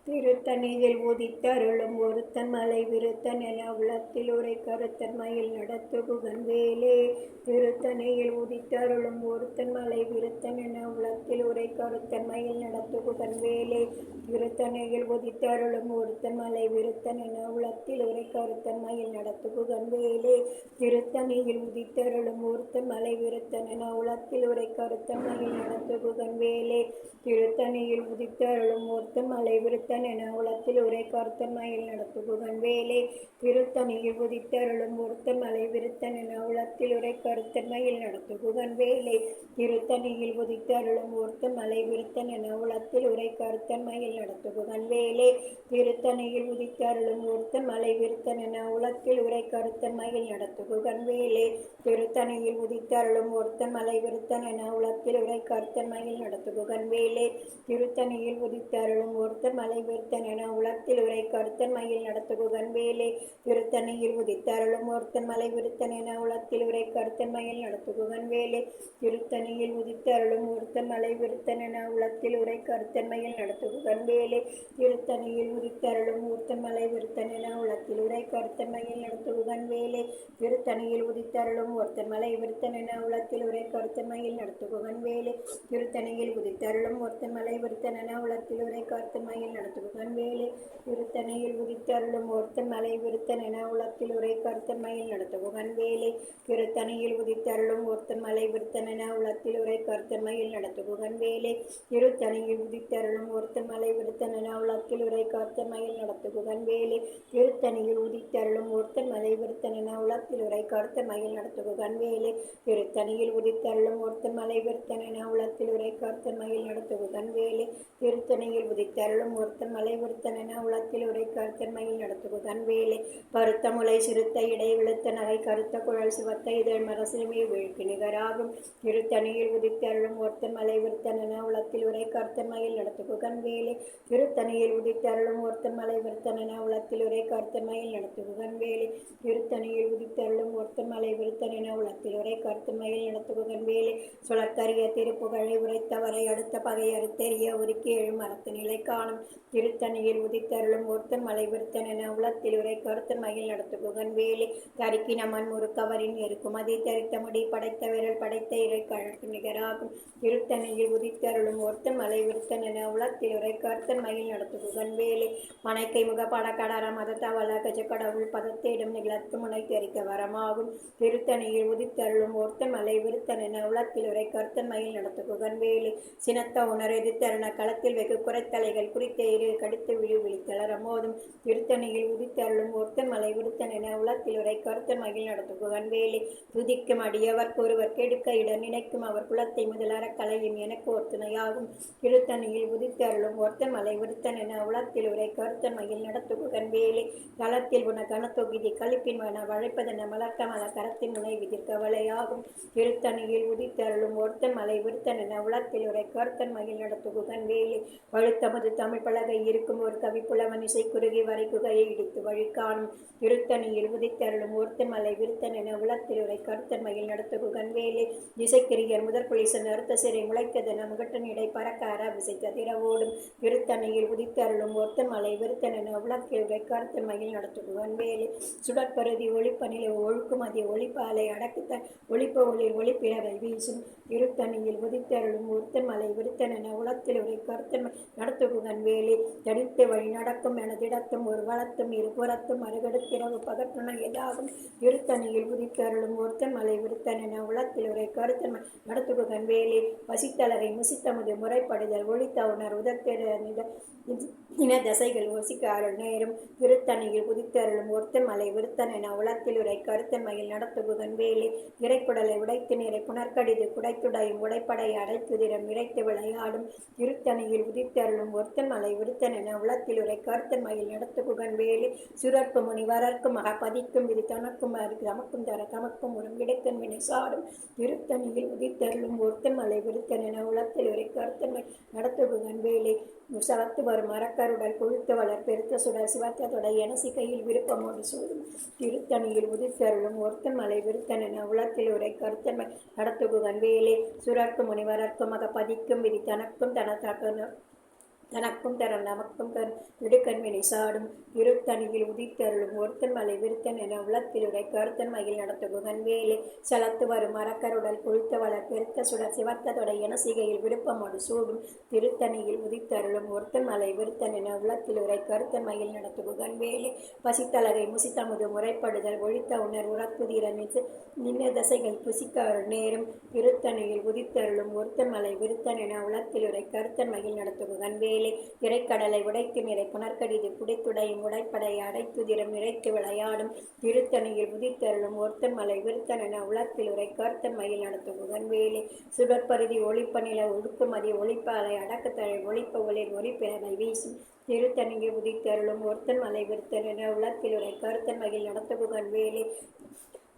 திருத்தணியில் உதித்தருளும் ஒருத்தன் மலை விருத்தன் என உள்ளத்தில் உரை கருத்தன் மயில் நடத்து புகன்வேலே. திருத்தணியில் உதித்தருளும் ஒருத்தன் மலை விருத்தன் என உள்ளத்தில் உரை கருத்தன் மயில் நடத்து புகன்வேலே. திருத்தணியில் உதித்தருளும் ஒருத்தன் மலை விருத்தன் என உள்ளத்தில் உரை கருத்தன் மயில் நடத்து புகன்வேலே. திருத்தணியில் உதித்தருளும் ஒருத்தன் மலை விருத்தன் என உள்ளத்தில் உரை கருத்தன் மயில் நடத்து புகன்வேலே. திருத்தணியில் உதித்தருளும் ஒருத்தன் மலை விருத்தன் என உளத்தில் உரை கருத்தன் மயில் நடத்து புகன்வேலே. திருத்தணியில் உதித்தருளும் ஒருத்தன் மலை விருத்தன் என உளத்தில் உரை கருத்தன் மயில் நடத்து புகன்வேலே. திருத்தணியில் உதித்தருளும் ஒருத்தன் மலை விருத்தன் என உளத்தில் உரை கருத்தன் மயில் நடத்து புகன்வேலே. திருத்தணியில் உதித்தருளும் ஒருத்தன் மலை விருத்தன் என உளத்தில் உரை கருத்தன் மயில் நடத்து புகன்வேலே. திருத்தணியில் உதித்தருளும் ஒருத்தன் மலை விருத்தன் என உளத்தில் உரை கருத்தன் மயில் நடத்து புகன்வேலே. திருத்தணியில் உதித்தருளும் ஒருத்தன் மலை விருத்தன் என உளத்தில் உரை கருத்தன் மயில் நடத்து புகன்வேலே. திருத்தணியில் உதித்தருளும் ஒருத்தன் மலை விருத்தன் என உளத்தில் உரை கருத்தன் மயில் நடத்து புகன்வேலே. திருத்தணியில் உதித்தருளும் ஒருத்தன் மலை விருத்தன் என உளத்தில் உரை கருத்தன் மயில் நடத்து புகன்வேலே. திருத்தணியில் உதித்தருளும் ஒருத்தன் மலை விருத்தன் என உளத்தில் உரை கருத்தன் மயில் நடத்து புகன்வேலே. திருத்தணியில் உதித்தருளும் ஒருத்தன் மலை விருத்தன் என உளத்தில் உரை கருத்தன் மயில் நடத்து புகன்வேலே. திருத்தணியில் உதித்தருளும் ஒருத்தன் மலை விருத்தன் என உளத்தில் உரை கருத்தன் மயில் நடத்து புகன்வேலே. திருத்தணியில் உதித்தருளும் ஒருத்தன் மலை விருத்தன் என உளத்தில் உரை கருத்தன் மயில் நடத்து புகன்வேலே. திருத்தணியில் உதித்தருளும் ஒருத்தன் மலை விருத்தன் என உளத்தில் உரை கருத்தன் மயில் நடத்து புகன்வேலே. திருத்தணியில் உதித்தருளும் ஒருத்தன் மலை விருத்தன் என உளத்தில் உரை கருத்தன் மயில் நடத்து புகன்வேலே. திருத்தணியில் உதித்தருளும் ஒருத்தன் மலை விருத்தன் என உளத்தில் உரை கருத்தன் மயில் நடத்து புகன்வேலே. திருத்தணியில் உதித்தருளும் ஒருத்தன் மலை விருத்தன் என உளத்தில் உரை கருத்தன் மயில் நடத்து புகன்வேலே. திருத்தணியில் உதித்தருளும் ஒருத்தன் மலை விருத்தன் என உளத்தில் உரை கருத்தன் மயில் நடத்து புகன்வேலே. பருத்த முளை சிறுத்த இடை விழுத்த நகை கருத்த குழல் சிவத்த இதழ் மரசிலுமே வீழ்க்கு நிகராகும். திருத்தணியில் உதித்தருளும் ஒருத்தன் மலை விருத்தன் என உளத்தில் உரை கருத்தன் மயில் நடத்து புகன்வேலே. திருத்தணியில் உதித்தருளும் ஒருத்தன் மலை விருத்தன் என உளத்தில் உரை கருத்தன் மயில் நடத்து புகன்வேலே. திருத்தணியில் உதித்தருளும் ஒருத்தன் மலை விருத்தன் என உளத்தில் உரை கருத்தன் மயில் நடத்து புகன்வேலே. சுழற்கரிய திருப்புகழை உரைத்தவரை அடுத்த பகை அறுத்தெறிய உருக்கி எழும் மரத்து நிலை காணும். திருத்தணியில் உதித்தருளும் ஒருத்தன் மலை விருத்தன் என உளத்தில் உரை கருத்தன் மயில் நடத்து புகன்வேலே. கருக்கின மண் முறுக்கவரின் எருக்குமதி தரித்த முடி படைத்த விரல் படைத்த இறை கழற்கு நிகராகும். திருத்தணியில் உதித்தருளும் ஒருத்தன் மலை விருத்தன் என உளத்தில் உரை கருத்தன் மயில் நடத்து புகன்வேலே. மனைக்கை முக படக்கடர மதத்தவள கஜ கடவுள் பதத்தேடும் நிலத்து முனை தெரிக்க வரமாகும். திருத்தணியில் உதித்தருளும் ஒருத்தன் மலை விருத்தன் என உளத்தில் உரை கருத்தன் மயில் நடத்து புகன்வேலே. சினத்த உணர் எதிர்த்தருண களத்தில் வெகு குறைத்தலைகள் குறித்த இரு கடித்து விழி விழித்தளர மோதும். திருத்தணியில் உதித்தருளும் ஒருத்தன் மலை விருத்தன் என உளத்தில் உரை கருத்தன் மகிழ் நடத்து புகன்வேலே. துதிக்கும் அடியவர் ஒருவர் கெடுக்க இடம் நினைக்கும் அவர் குலத்தை முதலற கலையும் எனக்கு ஒரு துணையாகும். திருத்தணியில் உதித்தருளும் ஒருத்தன் மலை விருத்தன் என உளத்தில் உரை கருத்தன் மகிழ் நடத்து புகன்வேலே. களத்தில் உன கனத்தொகுதி கழிப்பின் வன வழைப்பதென மலர்க்க மல கரத்தின் முனை விதிர்க்க வலையாகும். திருத்தணியில் உதித்தருளும் ஒருத்தன் மலை விருத்தன் என உளத்தில் உரை கருத்தன் மகிழ் நடத்து புகன்வேலே. வழுத்தமது தமிழ் பலகை இருக்கும் ஒரு கவிப்புலவன் இசை குறுகி வரை குகையை இடித்து வழி காணும். திருத்தணியில் உதித்தருளும் ஒருத்தன் மலை விருத்தன் என உளத்தில் உரை கருத்தன் மகிழ் நடத்து புகன்வேலே. திசைக்கிரியர் முதற் புலிசன் அறுத்த சிறை முளைத்ததென முகட்டன் இடை பறக்க அற விசை கதிர ஓடும். திருத்தணியில் உதித்தருளும் ஒருத்தன் மலை விருத்தன் என உளத்தில் உரை கருத்தன் மகிழ் நடத்து புகன்வேலே. சுடற்பருதி ஒளிப்பநிலை ஒழுக்கும் அதிய ஒளிப்பாலை அடக்குத்த ஒளிப்ப ஒளிர் ஒளிப்பிறவை வீசும். திருத்தணியில் உதித்தருளும் ஒருத்தன் மலை விருத்தன் என உளத்தில் உரை கருத்தன் நடத்து புகன்வேலே. தனித்து வழி நடக்கும் எனதிடத்தும் ஒரு வளத்தும் இருபுறத்தும் மறுகடுத்திரவு பகற்றுணை எதாகும். திருத்தணியில் உதித்தருளும் ஒருத்தன் மலை விருத்தன் என உளத்தில் உரை கருத்தன் நடத்து புகன்வேலே. பசித்தளரை முசித்தமுது முறைப்படுதல் ஒளித்த உணர் உதத்திர இன தசைகள் ஒசிக்க அருள் நேரும். திருத்தணியில் உதித்தருளும் ஒருத்தன் மலை விருத்தன் என உளத்தில் உரை கருத்தன் மகிழ் நடத்து புகன்வேலே. இறைக்குடலை உடைத்து நிறை புனர்கடிது குடைத்துடையும் உடைப்படை அடைத்துதிரம் இறைத்து விளையாடும். திருத்தணியில் உதித்தருளும் ஒருத்தன் மலை விருத்தன் என உளத்தில் உரை கருத்தன் மகிழ் நடத்து புகன்வேலே. சுரர்ப்பு முனிவரர்க்கும் மக பதிக்கும் விதி தனக்கும் தமக்கும் தர தமக்கும் உரம் கிடைக்கும் வினை சாடும். திருத்தணியில் உதித்தருளும் ஒருத்தன் மலை விருத்தன் என உளத்தில் உரை கருத்தன் நடத்து புகன்வேலே. சவத்து வரும் மரக்கருடல் கொழுத்து வளர் பெருத்த சுடர் சிவத்த தொடை என சிகையில் விருப்பமோடு சூடும். திருத்தணியில் உதித்தருளும் ஒருத்தன் மலை விருத்தன் என உளத்தில் உரை கருத்தன் நடத்து புகன்வேலே. சுரர்க்கும் முனிவரர்க்கும் மக பதிக்கும் விதி தனக்கும் தன தனக்கும் தரம் நமக்கும் தரும் இடுக்கண்வினை சாடும் திருத்தணியில் உதித்தருளும் ஒருத்தன் மலை விருத்தன் என உளத்திலுரை கருத்தன் மயில் நடத்துகுகன் வேலை சலத்து வரும் மரக்கருடல் கொழுத்த வளர் பெருத்த சுடர் சிவத்த தொடை என சிகையில் விருப்பமோடு சூடும் திருத்தணியில் உதித்தருளும் ஒருத்தன் மலை விருத்தன் என உளத்திலுரை கருத்தன் மயில் நடத்துகுகன் வேலை பசித்தலகை முசித்தமுது முறைப்படுதல் ஒழித்த உணர் உறப்புதிர நின்ன தசைகள் புசிக்க நேரும் திருத்தணியில் உதித்தருளும் ஒருத்தன் மலை விருத்தன் என உளத்திலுரை கருத்தன் மயில் நடத்துகுகன் வேலை இறைக்கடலை உடைத்து நிறை புனர்கடிது புடைத்துடையும் உடைப்படை அடைத்துதிரம் இறைத்து விளையாடும் திருத்தணியில் உதித்தருளும் ஒருத்தன் மலை விருத்தன் என உளத்தில் உரை கர்த்தன் மயில் நடத்துகுகன் வேலை சுடற்பருதி ஒளிப்ப நில ஒடுக்குமதி ஒளிப்பாலை அடக்கத்தழை ஒளிப்ப ஒளிர் ஒளிப்பிறமை வீசும் திருத்தணியில் உதித்தருளும் ஒருத்தன் மலை விருத்தன் என உளத்தில் உரை கர்த்தன் மயில் நடத்துகுகன் வேலை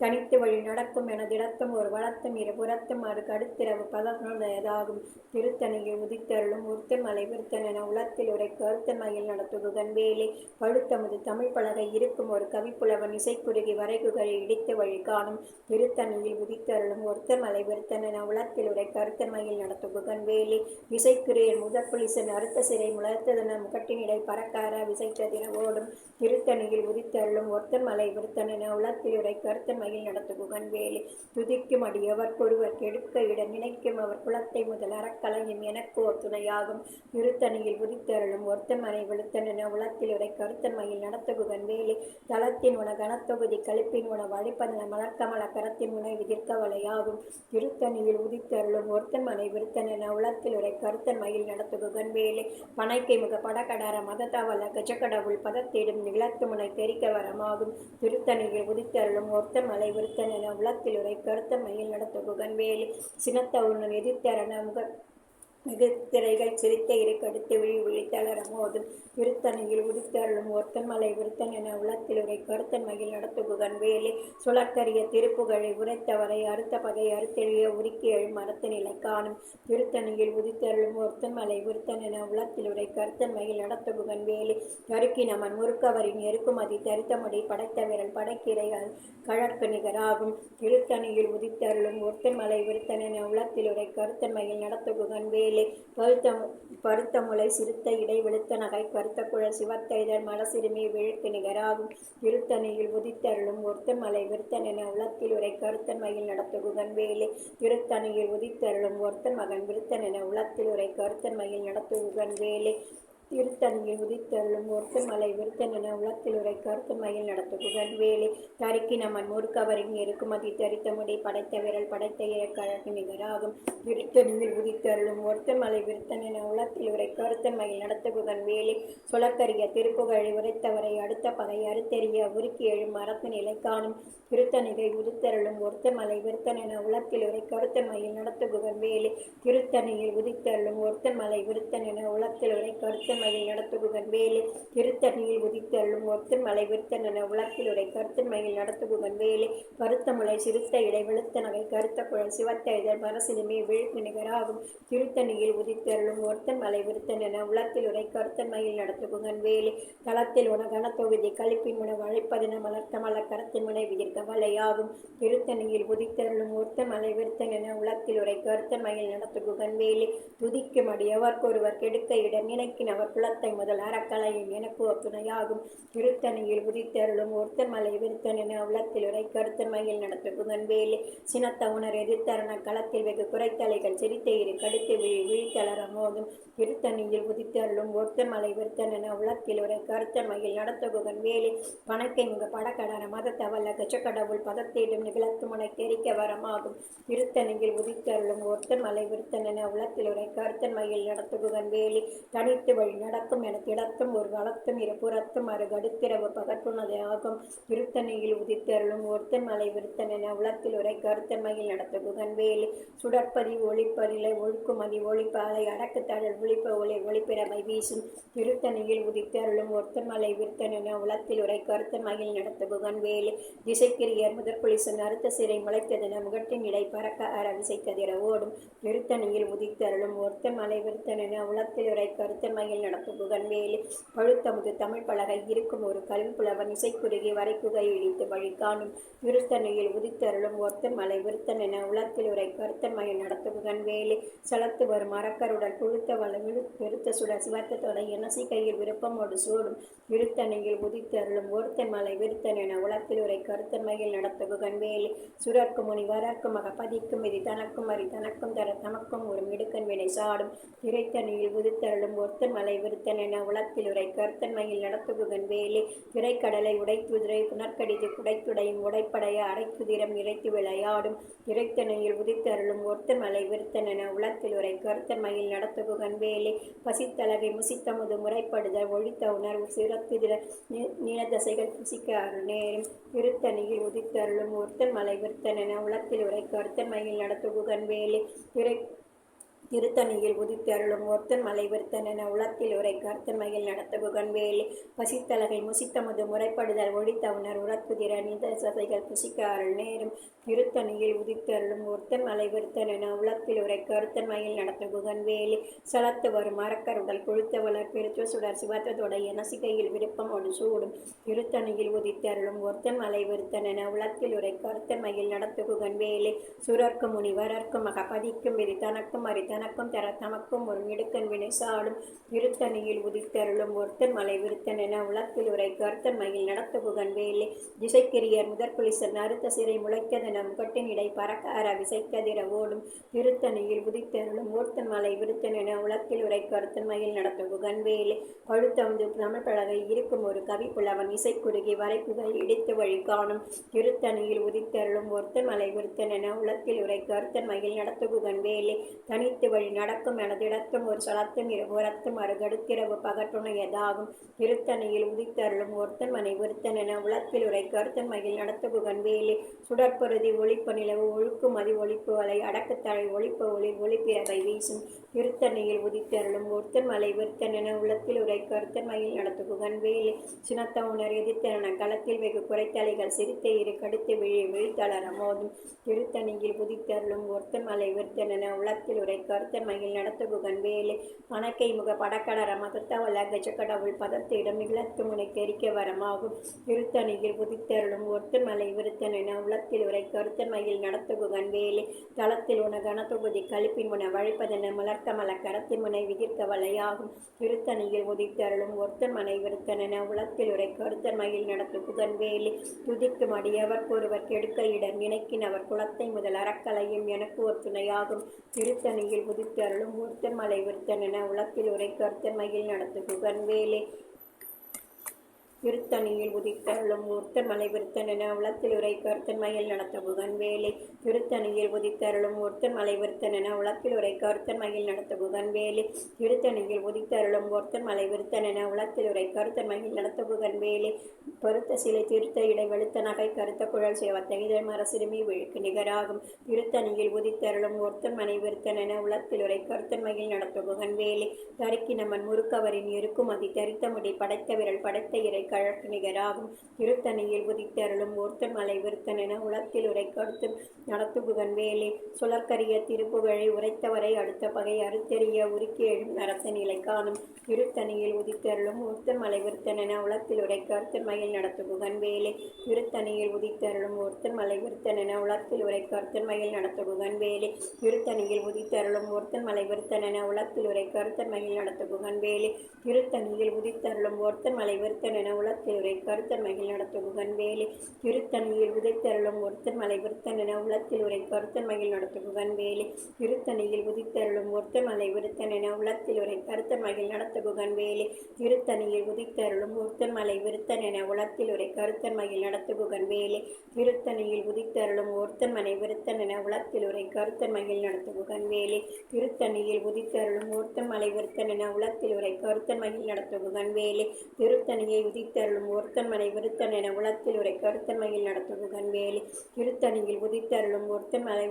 தனித்து வழி நடக்கும் என திடத்தும் ஒரு வளத்தும் இருபுறத்தும் அது கடுத்திரவு பலனதாகும் திருத்தணியில் உதித்தருளும் உருத்தன் மலை விருத்தன் என உலத்தில் உரை கருத்தன் மயில் நடத்துகுகன் வேலை பழுத்தமுது தமிழ் பலகை இருக்கும் ஒரு கவிப்புலவன் இசைக்குறுகி வரைகுகளை இடித்து வழி காணும் திருத்தணியில் உதித்தருளும் ஒருத்தன் மலை விருத்தன் என உலத்தில் உரை கருத்தன் மயில் நடத்துகுகன் வேலை விசைக்குரியன் முதற்புலிசன் அறுத்த சிறை முளைத்ததென முகட்டினிடை பறக்கார விசைச்சதிர ஓடும் திருத்தணியில் உதித்தருளும் ஒருத்தன் மலை விருத்தன் என உலத்தில் உரை கருத்தன் மயில் நடத்துகுகன் வேலை துதிக்கும் அடியவர்க்கொருவர் கெடுக்க இட நினைக்கும் அவர் குலத்தை முதல் அறக்கலையும் எனக்கோர் துணையாகும் திருத்தணியில் உதித்தருளும் ஒருத்தன் மனை வெளுத்தன் என உலத்தில் உரை கருத்தன் மயில் நடத்துகுகன் வேலை தளத்தின் உன கனத்தொகுதி கழிப்பின் உண வழிப்பதன மலர்க்கமல கரத்தின் உணை விதிர்க்கவலையாகும் திருத்தணியில் உதித்தருளும் ஒருத்தன் மனை விருத்தன் என உலத்தில் உரை கருத்தன் மயில் நடத்துகுகன் வேலை பனைக்கை முக படகடார மதத்தவல கஜக்கடவுள் பதத்தேடும் நிலத்து முனை தெரிக்க வரமாகும் திருத்தணியில் உதித்தருளும் ஒருத்தன் மலை விருத்தன் என உலத்தில் உரை கருத்தன் மயில் நடத்துகுகன் வேலை சினத்தவுடன் எதிர்த்தரன முக திரைகள் சிரித்த இருக்கடுத்து விழி விழித்தளர மோதும் திருத்தணியில் உதித்தருளும் ஒருத்தன் மலை விருத்தன் என உலத்தில் உரை கருத்தன் மயில் நடத்துகுகன் வேலை சுழற்கரிய திருப்புகழை உரைத்தவரை அறுத்த பகை அறுத்தெழிய உருக்கி எழும் மரத்து நிலை காணும் திருத்தணியில் உதித்தருளும் ஒருத்தன் மலை விருத்தன் என உலத்தில் உரை கருத்தன் மயில் நடத்துகுகன் வேலை கருக்கி நமன் முறுக்கவரின் எருக்குமதி தரித்தமுடி படைத்த விரல் படைக்கிறைகள் கழற்கு நிகராகும் திருத்தணியில் உதித்தருளும் ஒருத்தன் மலை விருத்தன் என உலத்தில் உரை கருத்தன் மயில் நடத்துகுகன் வேலை பருத்த முளை சிறுத்த இடை வெளுத்த நகை கருத்த குழல் சிவத்த இதழ் மலசிறுமி விழுக்கு நிகராகும் திருத்தணியில் உதித்தருளும் ஒருத்தன் மலை விருத்தன் என உலத்தில் உரை கருத்தன் மயில் நடத்துகுகன் வேலை திருத்தணியில் உதித்தருளும் ஒருத்தன் மகன் விருத்தன் என உலத்தில் உரை கருத்தன் மயில் நடத்துகுகன் வேலை திருத்தணியில் உதித்தருளும் ஒருத்தன் மலை விருத்தன் என உலத்தில் உரை கருத்தன் மயில் நடத்துகுகன் வேலை தரிக்கி நமன் முறுக்கவரின் எருக்குமதி தரித்த முடி படைத்த விரல் படைத்த இறக்கழகு நிகராகும் திருத்தணியில் உதித்தருளும் ஒருத்தன் மலை விருத்தன் என உலத்தில் உரை கருத்தன் மயில் நடத்துகுகன் வேலை சுழற்கரிய திருப்புகழை உரைத்தவரை அடுத்த பகை அறுத்தெறிய உருக்கி எழும் மரத்து நிலை காணும் திருத்தணிகை உதித்தருளும் ஒருத்தன் மலை விருத்தன் என உலத்தில் உரை கருத்தன் மயில் நடத்துகுகன் வேலை திருத்தணியில் உதித்தருளும் ஒருத்தன் மலை விருத்தன் என உலத்தில் உரை கருத்தன் மயில் நடத்துகுகன் வேலை திருத்தணியில் உதித்தருளும் ஒருத்தன் மலை விருத்தன் என உலத்தில் உரை கருத்தன் மயில் நடத்துகுகன் வேலை கருத்த முளை சிறுத்த இடை வெளுத்த நகை கருத்த குழல் சிவத்த இதழ் மரசிலுமே விழுக்கு நிகராகும் திருத்தணியில் உதித்தருளும் ஒருத்தன் மலை விருத்தன் என உலத்தில் உரை கருத்தன் மயில் நடத்துகுகன் வேலை தளத்தில் உன கனத்தொகுதி கழிப்பின் உணவு அழைப்பதின மலர்த்த மலக்கரத்தின் முனை விதிர்க்க வலையாகும் திருத்தணியில் உதித்தருளும் ஒருத்தன் மலை விருத்தன் என உலத்தில் உரை கருத்தன் மயில் நடத்துகுகன் வேலை துதிக்கும் அடியவர்க்கொருவர் கெடுக்க இட நினைக்கினவர் குலத்தை முதல் அறக்கலையும் எனக்கு ஒரு துணையாகும் திருத்தணியில் உதித்தருளும் ஒருத்தன் மலை விருத்தன் என உலத்தில் உரை கருத்தன் மயில் நடத்துகுகன் வேலை சினத்த உணர் எதிர்த்தரண களத்தில் வெகு குறைத்தலைகள் சிரித்த இரு கடுத்து விழி விழித்தளர மோதும் திருத்தணியில் உதித்தருளும் ஒருத்தன் மலை விருத்தன் என உலத்தில் உரை கருத்தன் மயில் நடத்துகுகன் வேலை பணக்கை முக படக்கடன மதத்தவல்ல கச்சக்கடவுள் பதத்தேடும் நிகழத்து முனை தெரிக்க வரமாகும் திருத்தணியில் உதித்தருளும் ஒருத்தன் மலை விருத்தன் என உலத்தில் உரை கருத்தன் மயில் நடத்துகுகன் வேலை தனித்து வழி நடக்கும் என திடத்தும் ஒரு வளத்தும் இருபுறத்தும் அரு கடுத்திரவு பகற்றுனது ஆகும் திருத்தணியில் உதித்தருளும் ஒருத்தன் மலை விருத்தன் என உலத்தில் உரை கருத்தன் மயில் நடத்துகுகன் வேலை சுடற்பதி ஒளிப்பரிலை ஒழுக்குமதி ஒளிப்பாலை அடக்கு தழல் ஒளிப்ப ஒளி ஒளிப்பிறமை வீசும் திருத்தணியில் உதித்தருளும் ஒருத்தன் மலை விருத்தன் என உலத்தில் உரை கருத்தன் மயில் நடத்துகுகன் வேலை திசைக்கிரியர் முதற்புலிசன் அறுத்த சிறை முளைத்ததென முகட்டின் இடை பறக்க அற விசைக்கதிர ஓடும் திருத்தணியில் உதித்தருளும் ஒருத்தன் மலை விருத்தன் என உலத்தில் உரை கருத்தன் மயில் நடத்துகுகன் வேலை பழுத்தமுது தமிழ் பலகை இருக்கும் ஒரு கல்வி புலவன் இசைக்குறுகி வரைக்குகை இடித்து வழி காணும் திருத்தணியில் உதித்தருளும் ஒருத்தன் மலை விருத்தன் என உலத்தில் உரை கருத்தன் மயில் நடத்துகுகன் வேலை சலத்து வரும் மரக்கருடல் புழுத்த வள பெருத்த சுடர் சிவத்த தொடை எனசி கையில் விருப்பமோடு சூடும் விருத்தனையில் உதித்தருளும் ஒருத்தன் மலை விருத்தன் என உலத்தில் உரை கருத்தன் மயில் நடத்துகுகன் வேலை சுரர்க்கு முனி வரர்க்கும் மகப்பதிக்கும் இது தனக்கும் அறி தனக்கும் தர தமக்கும் ஒரு மிடுக்கன் வினை சாடும் திரைத்தணியில் உதித்தருளும் ஒருத்தன் மலை விருத்தன் என உலத்தில் உரை கருத்தன் மயில் நடத்துகுகன் வேலை திரைக்கடலை உடைத்துதிரை புனர்கடிது குடைத்துடையும் உடைப்படைய அரைக்குதிரம் இறைத்து விளையாடும் திரைத்தனையில் உதித்தருளும் ஒருத்தன் மலை விருத்தன் என உலத்தில் உரை கருத்தன் மயில் நடத்துகுகன் வேலை பசித்தலகை முசித்தமுது முறைப்படுதல் ஒழித்த உணர்வு சிறத்துதிர நீளதசைகள் புசிக்க அருநேரும் திருத்தணியில் உதித்தருளும் ஒருத்தன் மலை விருத்தன் என உலத்தில் உரை கருத்தன் மயில் நடத்துகுகன் வேலை திருத்தணியில் உதித்தருளும் ஒருத்தன் மலை விருத்தன் என உலத்தில் உரை கருத்தன் மயில் நடத்துகுகன் வேலை பசித்தலகை முசித்தமுது முறைப்படுதல் ஒழித்த உணர் உரத்துதிர நீதசைகள் புசிக்க அருள் நேரும் திருத்தணியில் உதித்தருளும் ஒருத்தன் மலை விருத்தன் என உலத்தில் உரை கருத்தன் மயில் நடத்துகுகன் வேலை சலத்து வரும் மரக்கருடல் கொழுத்த வளர் பெருத்த சுடர் சிவத்ததொடை எனசிகையில் விருப்பம் ஒன்று சூடும் திருத்தணியில் உதித்தருளும் ஒருத்தன் மலை விருத்தன் என உலத்தில் உரை கருத்தன் மயில் நடத்துகுகன் வேலை சுரர்க்கும் முனிவரர்க்கும் மகப்பதிக்கும் விதி தனக்கும் அறி தனக்கும் தர தமக்கும் ஒரு மிடுக்கன் வினை சாடும் திருத்தணியில் உதித்தருளும் ஒருத்தன் மலை விருத்தன் என உலத்தில் உரை கருத்தன் மயில் நடத்துகுகன் வேலை திசைக்கிரியர் முதற்குலிசன் அறுத்த சிறை முளைத்ததென முகட்டின் இடை பறக்க அற விசைக்கதிர ஓடும் திருத்தணியில் உதித்தருளும் ஒருத்தன் மலை விருத்தன் என உலத்தில் உரை கருத்தன் மயில் நடத்துகுகன் வேலை பழுத்தமுது தமிழ் பலகை இருக்கும் ஒரு கவி புலவன் இசைக்குறுகி வரைக்குகை இடித்து வழி காணும் திருத்தணியில் உதித்தருளும் ஒருத்தன் மலை விருத்தன் என உலத்தில் உரை கருத்தன் மயில் நடத்துகுகன் வேலை தனித்து வழி நடக்கும் எனதிடத்தும் ஒரு சலத்தும் இருபுறத்தும் அருகடுத்திரவு பகட்டுணையதாகும் திருத்தணியில் உதித்தருளும் ஒருத்தன் மனை விருத்தன் என உலத்தில் உரை கருத்தன் மகிழ் நடத்துகுகன் வேலை சுடற்பொருதி ஒளிப்பு நிலவு ஒழுக்கு மதி ஒளிப்பு வலை அடக்குத்தழை ஒளிப்பு ஒளி ஒளிப்பிறவை வீசும் திருத்தணியில் உதித்தருளும் ஒருத்தன் மலை விருத்தன் என உலத்தில் உரை கருத்தன் மகிழ் நடத்துகுகன் வேலை சினத்த உணர் எதிர்த்தன களத்தில் வெகு குறைத்தலைகள் சிரித்த இரு கடுத்து விழித்தளர மோதும் திருத்தணியில் உதித்தருளும் ஒருத்தன் மலை விருத்தன் என உலத்தில் உரை கருத்தன் மகிழ் நடத்துகுகன் வேலை பணக்கை முக படக்கடர மதத்தவல்ல கஜக்கடவுள் பதத்திடம் நிலத்து முனை தெரிக்க வரமாகும் திருத்தணியில் உதித்தருளும் ஒருத்தன் மலை விருத்தன் என உலத்தில் உரை கருத்தன் மகிழ் நடத்துகுகன் வேலை தளத்தில் உன கனத்தொகுதி கழிப்பின் முன வழிப்பதென மலர்க்கமல கரத்தின் முனை விதிர்க்க வலையாகும் திருத்தணியில் உதித்தருளும் ஒருத்தன் மனை விருத்தன் என உலத்தில் உரை கருத்தன் மகிழ் நடத்துகுகன் வேலை துதிக்கும் அடியவர் ஒருவர் கெடுக்க இடர் நினைக்கின் அவர் குலத்தை முதல் அறக்கலையும் எனக்கு ஒரு துணையாகும் திருத்தணியில் உதித்தருளும் ஒருத்தன் மலை விருத்தன் என உலத்தில் உரை கருத்தன் மகிழ் நடத்துகுகன் வேலை திருத்தணியில் உதித்தருளும் ஒருத்தன் மலை விருத்தன் என உலத்தில் உரை கருத்தன் மயில் நடத்துகுகன் வேலை திருத்தணியில் உதித்தருளும் ஒருத்தன் மலை விருத்தன் என உலத்தில் உரை கருத்தன் மயில் நடத்துகுகன் வேலை திருத்தணியில் உதித்தருளும் ஒருத்தன் மலை விருத்தன் என உலத்தில் உரை கருத்தன் மயில் நடத்துகுகன் வேலை பருத்த சிலை திருத்த இடை வெளுத்த நகை கருத்த குழல் சேவத்தை இதழ் மர சிறுமி விழுக்கு நிகராகும் திருத்தணியில் உதித்தருளும் ஒருத்தன் மனை விருத்தன் என உலத்தில் உரை கருத்தன் மயில் நடத்துகுகன் வேலை தரிக்கினமன் முறுக்கவரின் இருக்கும் அதி தரித்த முடி படைத்த விரல் படைத்த இறை கழற்கு நிகராகும் திருத்தணியில் உதித்தருளும் ஒருத்தன் மலை விருத்தன் என உலத்தில் உரை கருத்து நடத்துகுகன் வேலை சுழற்கரிய திருப்புகழை உரைத்தவரை அடுத்த பகை அறுத்தெறிய உருக்கி எழும் அரச நிலை காணும் திருத்தணியில் உதித்தருளும் ஒருத்தன் மலை விருத்தன் என உலத்தில் உரை கருத்தன் மயில் நடத்துகுகன் வேலை திருத்தணியில் உதித்தருளும் ஒருத்தன் மலை விருத்தன் என உலத்தில் உரை கருத்தன் மயில் நடத்துகுகன் வேலை திருத்தணியில் உதித்தருளும் ஒருத்தன் மலை விருத்தன் என உலத்தில் உரை கருத்தன் மயில் நடத்துகுகன் வேலை திருத்தணியில் உதித்தருளும் ஒருத்தன் மலை விருத்தன் என உலத்தில் உரை கருத்தன் மகிழ் நடத்துகுகன் வேலை திருத்தணியில் உதித்தருளும் ஒருத்தன் மலை விருத்தன் என உலத்தில் உரை கருத்தன் மகிழ் நடத்துகுகன் வேலை திருத்தணியில் உதித்தருளும் ஒருத்தன் மலை விருத்தன் என உலத்தில் உரை கருத்தன் மகிழ் நடத்துகுகன் வேலை திருத்தணியில் உதித்தருளும் ஒருத்தன் மலை விருத்தன் என உலத்தில் உரை கருத்தன் மகிழ் நடத்துகுகன் வேலை திருத்தணியில் உதித்தருளும் ஒருத்தன் மனை விருத்தன் என உலத்தில் உரை கருத்தன் மகிழ் நடத்துகுகன் வேலை திருத்தணியில் உதித்தருளும் ஒருத்தன் மலை விருத்தன் என உலத்தில் உரை கருத்தன் மகிழ் நடத்துகுகன் வேலை திருத்தணியை உதித்தருளும் ஒருத்தன் மனை விருத்தன் என உலத்தில் உரை கருத்தன் மகிழ் நடத்துகுகன் வேலை திருத்தணியில் உதித்தருளும் ஒருத்தன் மலை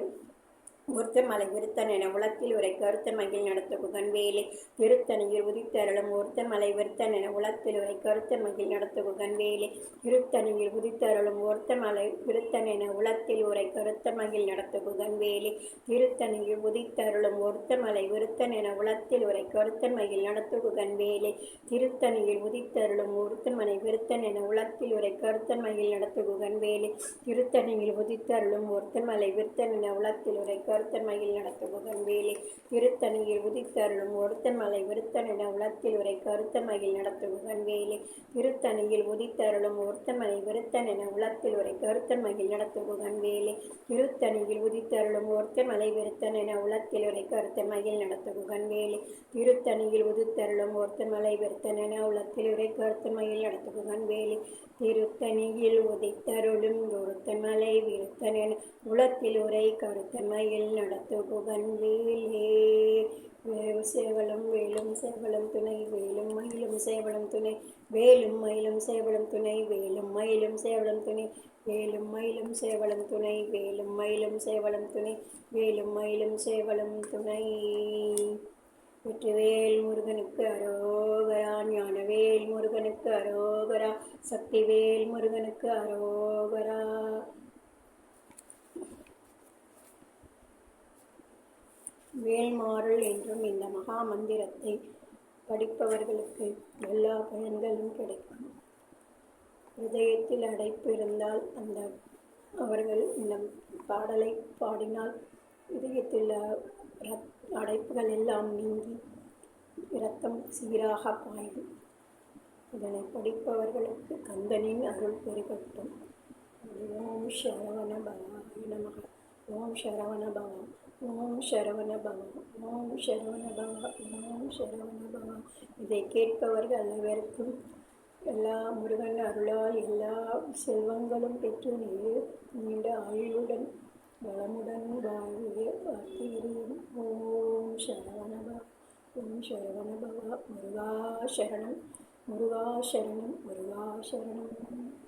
ஒருத்தன் மலை விருத்தன் என உலத்தில் உரை கருத்தன் மகிழ் நடத்த குகன்வேலே திருத்தணியில் உதித்தருளும் ஒருத்தன் மலை விருத்தன் என உலத்தில் உரை கருத்தன் மகிழ் நடத்த குகன்வேலே திருத்தணியில் உதித்தருளும் ஒருத்தன் மலை விருத்தன் என உலத்தில் உரை கருத்தன் மகிழ் நடத்த குகன்வேலே திருத்தணியில் உதித்தருளும் ஒருத்தன் மலை விருத்தன் என உலத்தில் உரை கருத்தன் மகிழ் நடத்த குகன்வேலே திருத்தணியில் உதித்தருளும் ஒருத்தன் மலை விருத்தன் என உலத்தில் உரை கருத்தன் மகிழ் நடத்த குகன்வேலே திருத்தணியில் உதித்தருளும் ஒருத்தன் மலை விருத்தன் என உலத்தில் உரை கருத்தன் மகிழ் நடத்த குகன்வேலே திருத்தணியில் உதித்தருளும் ஒருத்தன் மலை விருத்தன் என உலத்தில் உரை கருத்தன் மகிழ் நடத்த குகன்வேலே திருத்தணியில் உதித்தருளும் ஒருத்தன் மலை விருத்தன் என உலத்தில் உரை கருத்தன் மகிழ் நடத்த குகன்வேலே திருத்தணியில் உதித்தருளும் ஒருத்தன் மலை விருத்தன் என உலத்தில் உரை கருத்தன் மகிழ் நடத்த குகன்வேலே திருத்தணியில் உதித்தருளும் ஒருத்தன் மலை விருத்தன் என உலத்தில் உரை கருத்தன் மகிழ் நடத்த குகன்வேலே திருத்தணியில் உதித்தருளும் ஒருத்தன் மலை விருத்தன் என உலத்தில் உரை கருத்தன் மகிழ் நடத்து குகன்வேலே வேலும் சேவலும் வேலும் சேவலும் துணை வேலும் மயிலும் சேவலும் துணை வேலும் மயிலும் சேவலும் துணை வேலும் மயிலும் சேவலும் துணை வேலும் மயிலும் சேவலும் துணை வேலும் மயிலும் சேவலும் துணை வேலும் மயிலும் சேவலும் துணை வெற்றிவேல் முருகனுக்கு அரோகரா ஞானவேல் முருகனுக்கு அரோகரா சக்திவேல் முருகனுக்கு அரோகரா. வேல்மாறல் என்றும் இந்த மகா மந்திரத்தை படிப்பவர்களுக்கு எல்லா பயன்களும் கிடைக்கும். இதயத்தில் அடைப்பு இருந்தால் அவர்கள் இந்த பாடலை பாடினால் இதயத்தில் அடைப்புகள் எல்லாம் நீங்கி இரத்தம் சீராக பாயும். இதனை படிப்பவர்களுக்கு கந்தனின் அருள் பெருகட்டும். ஓம் சரவண பவாய நமக. ஓம் சரவண பவா. ஓம் சரவண பவா. ஓம் சரவண பவா. ஓம் சரவண பவா. இதை கேட்பவர்கள் அனைவருக்கும் எல்லா முருகன் அருளால் எல்லா செல்வங்களும் பெற்று நீண்ட ஆயுளுடன் வளமுடன் வாழ்விய வாழ்த்துகிறேன். ஓம் சரவணபா. ஓம் சரவணபவா. முருகா சரணம். முருகா சரணம். முருகா சரணம்.